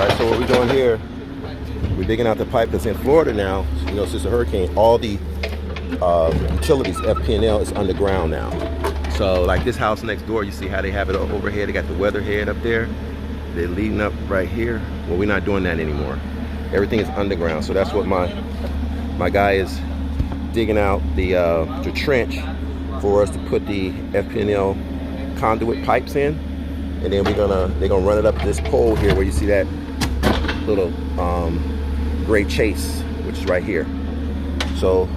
right, so what we're doing here, we're digging out the pipe because in Florida now, you know, since the hurricane, all the utilities, FP&L, is underground now. So like this house next door, you see how they have it overhead. They got the weather head up there. They're leading up right here. Well, we're not doing that anymore. Everything is underground. So that's what my guy is digging out the trench for us to put the FP&L conduit pipes in, and then they're gonna run it up this pole here where you see that little gray chase, which is right here. So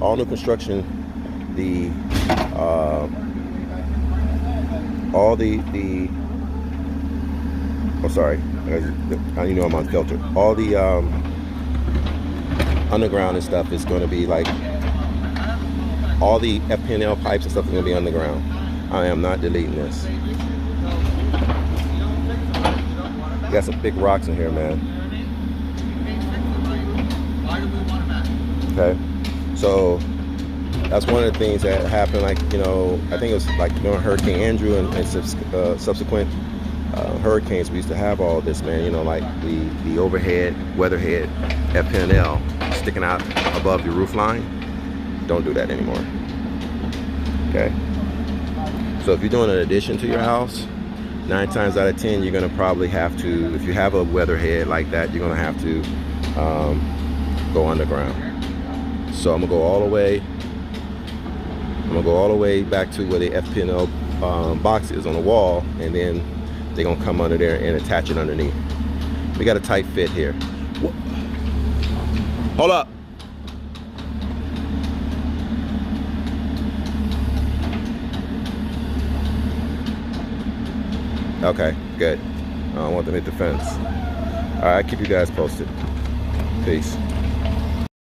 all new construction, oh sorry, you know I'm on filter. All the underground and stuff is going to be like, all the FP&L pipes and stuff is going to be underground. I am not deleting this. You got some big rocks in here, man. Okay, so that's one of the things that happened, like, you know, I think it was like during Hurricane Andrew and subsequent hurricanes, we used to have all this, man, you know, like the overhead, weatherhead, FP&L sticking out above your roof line. Don't do that anymore. Okay, so if you're doing an addition to your house, 9 times out of 10 you're gonna probably have to, if you have a weatherhead like that, you're gonna have to go underground. So I'm gonna go all the way back to where the FP&L box is on the wall, and then they're gonna come under there and attach it underneath. We got a tight fit here. Hold up. Okay, good. I don't want them to hit the fence. All right, I'll keep you guys posted. Peace.